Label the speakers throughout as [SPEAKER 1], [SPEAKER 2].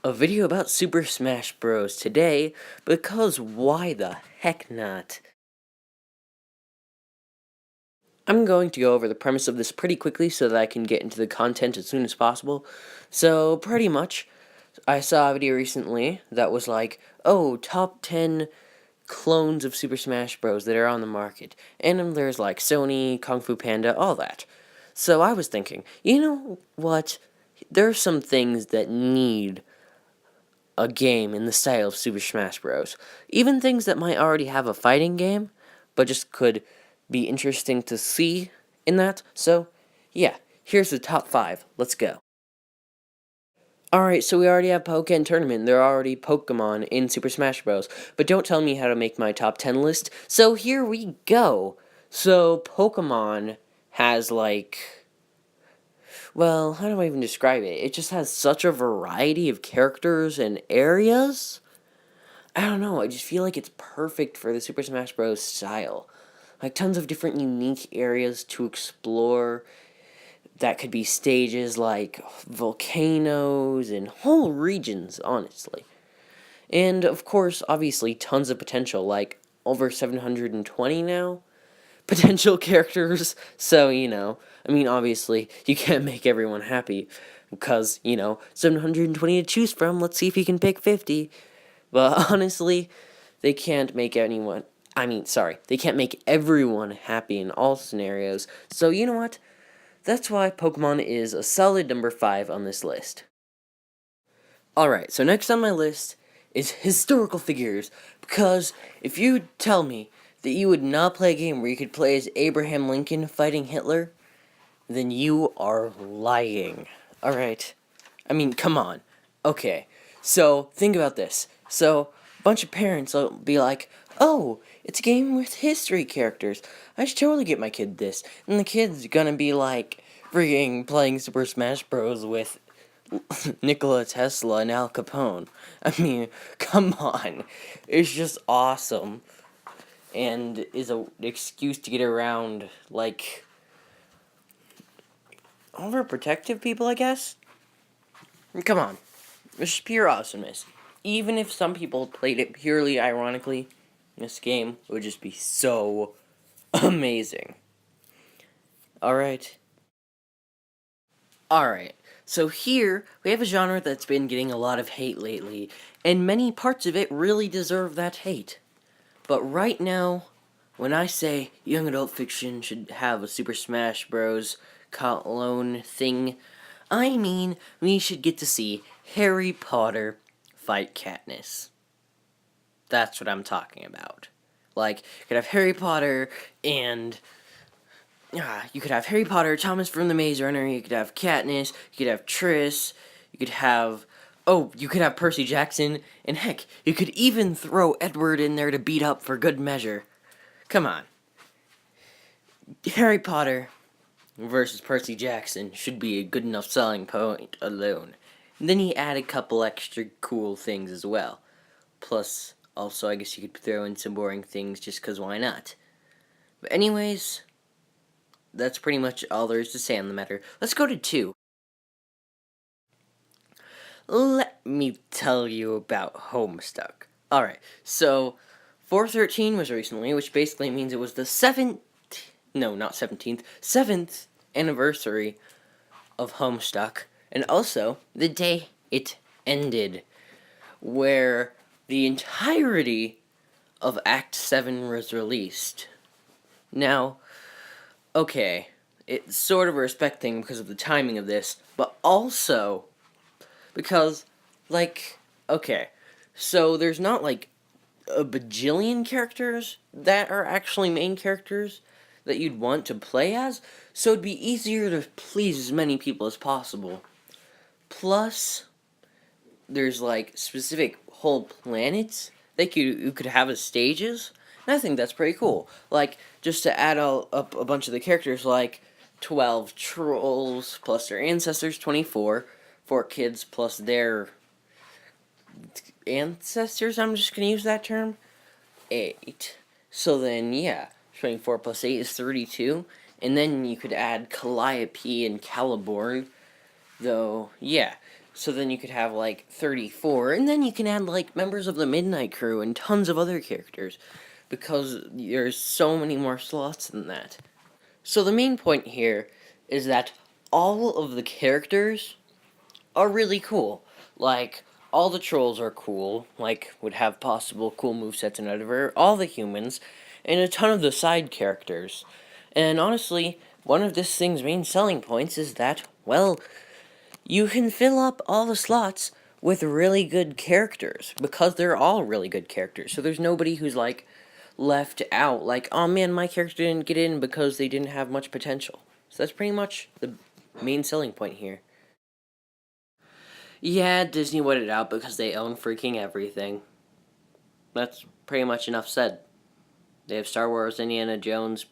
[SPEAKER 1] A video about Super Smash Bros. Today, because why the heck not? I'm going to go over the premise of this pretty quickly so that I can get into the content as soon as possible. So, pretty much, I saw a video recently that was like, oh, top 10 clones of Super Smash Bros. That are on the market. And there's like Sony, Kung Fu Panda, all that. So I was thinking, you know what? There are some things that need a game in the style of Super Smash Bros. Even things that might already have a fighting game, but just could be interesting to see in that. So, yeah, here's the top 5. Let's go. Alright, so we already have Pokken Tournament. There are already Pokemon in Super Smash Bros. But don't tell me how to make my top 10 list. So here we go. So, Pokemon has like, well, how do I even describe it? It just has such a variety of characters and areas. I don't know, I just feel like it's perfect for the Super Smash Bros. Style. Like, tons of different unique areas to explore. That could be stages like volcanoes and whole regions, honestly. And, of course, obviously, tons of potential, like over 720 now potential characters. So, I mean, obviously, you can't make everyone happy because, 720 to choose from. Let's see if you can pick 50. But honestly, they can't make anyone. They can't make everyone happy in all scenarios. So, you know what? That's why Pokemon is a solid number 5 on this list. Alright, so next on my list is historical figures. Because if you tell me that you would not play a game where you could play as Abraham Lincoln fighting Hitler, then you are lying. Alright? I mean, come on. Okay, so think about this. So, a bunch of parents will be like, oh, it's a game with history characters. I should totally get my kid this. And the kid's gonna be like, freaking playing Super Smash Bros. With Nikola Tesla and Al Capone. I mean, come on. It's just awesome. And is an excuse to get around, like, overprotective people, I guess? Come on. It's just pure awesomeness. Even if some people played it purely ironically, this game would just be so amazing. Alright. Alright. So here, we have a genre that's been getting a lot of hate lately, and many parts of it really deserve that hate. But right now, when I say young adult fiction should have a Super Smash Bros. Clone thing, I mean we should get to see Harry Potter fight Katniss. That's what I'm talking about. Like, you could have Harry Potter and you could have Harry Potter, Thomas from the Maze Runner, you could have Katniss, you could have Triss, you could have you could have Percy Jackson, and heck, you could even throw Edward in there to beat up for good measure. Come on. Harry Potter versus Percy Jackson should be a good enough selling point alone. And then you add a couple extra cool things as well. Plus, also, I guess you could throw in some boring things just because why not? But anyways, that's pretty much all there is to say on the matter. Let's go to 2. Let me tell you about Homestuck. Alright, so 413 was recently, which basically means it was the 7th anniversary of Homestuck, and also the day it ended, where the entirety of Act 7 was released. Now, okay, it's sort of a respect thing because of the timing of this, but also because, okay, so there's not, a bajillion characters that are actually main characters that you'd want to play as, so it'd be easier to please as many people as possible. Plus, there's, specific whole planets that you could have as stages, and I think that's pretty cool. Like, just to add up a bunch of the characters, like 12 trolls plus their ancestors, 24, 4 kids plus their ancestors, I'm just going to use that term, 8. So then, yeah, 24 plus 8 is 32, and then you could add Calliope and Caliborn, though, yeah. So then you could have like 34, and then you can add like members of the Midnight Crew and tons of other characters, because there's so many more slots than that. So the main point here is that all of the characters are really cool. Like, all the trolls are cool, like, would have possible cool movesets and whatever, all the humans, and a ton of the side characters. And honestly, one of this thing's main selling points is that, well, you can fill up all the slots with really good characters, because they're all really good characters. So there's nobody who's, like, left out, like, oh man, my character didn't get in because they didn't have much potential. So that's pretty much the main selling point here. Yeah, Disney wanted it out because they own freaking everything. That's pretty much enough said. They have Star Wars, Indiana Jones,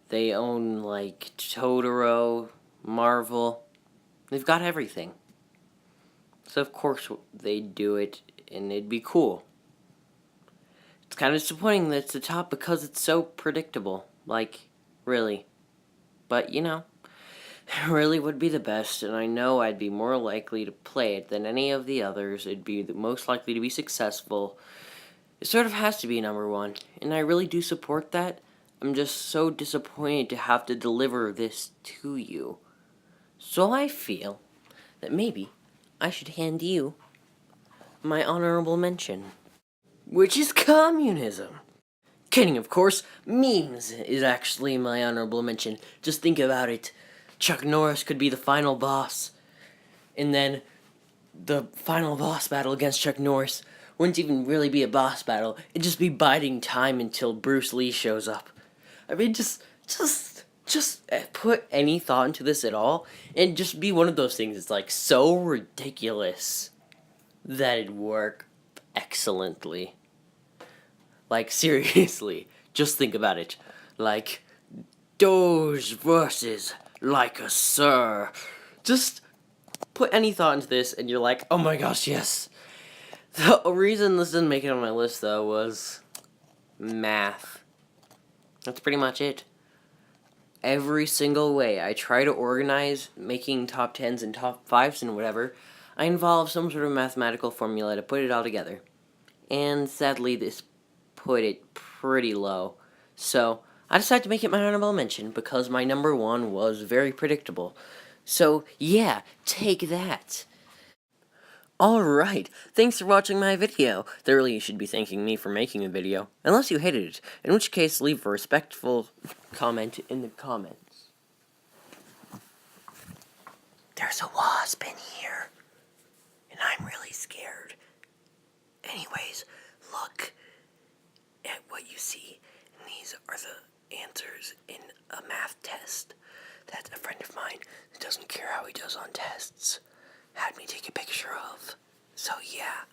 [SPEAKER 1] they own, like, Totoro, Marvel. They've got everything. So of course they'd do it, and it'd be cool. It's kind of disappointing that it's the top because it's so predictable. Like, really. But, you know, it really would be the best, and I know I'd be more likely to play it than any of the others. It'd be the most likely to be successful. It sort of has to be number one, and I really do support that. I'm just so disappointed to have to deliver this to you. So I feel that maybe I should hand you my honorable mention, which is communism. Kidding, of course. Memes is actually my honorable mention. Just think about it. Chuck Norris could be the final boss, and then the final boss battle against Chuck Norris wouldn't even really be a boss battle. It'd just be biding time until Bruce Lee shows up. I mean, just put any thought into this at all, and just be one of those things. It's like so ridiculous that it'd work excellently. Like, seriously, just think about it. Like, Doge versus like a sir. Just put any thought into this, and you're like, oh my gosh, yes. The reason this didn't make it on my list, though, was math. That's pretty much it. Every single way I try to organize making top 10s and top 5s and whatever, I involve some sort of mathematical formula to put it all together. And sadly, this put it pretty low. So, I decided to make it my honorable mention because my number one was very predictable. So, yeah, take that. Alright, thanks for watching my video. Thoroughly, you should be thanking me for making a video. Unless you hated it, in which case leave a respectful comment in the comments. There's a wasp in here, and I'm really scared. Anyways, look at what you see. And these are the answers in a math test that a friend of mine who doesn't care how he does on tests had me take a picture of. So yeah,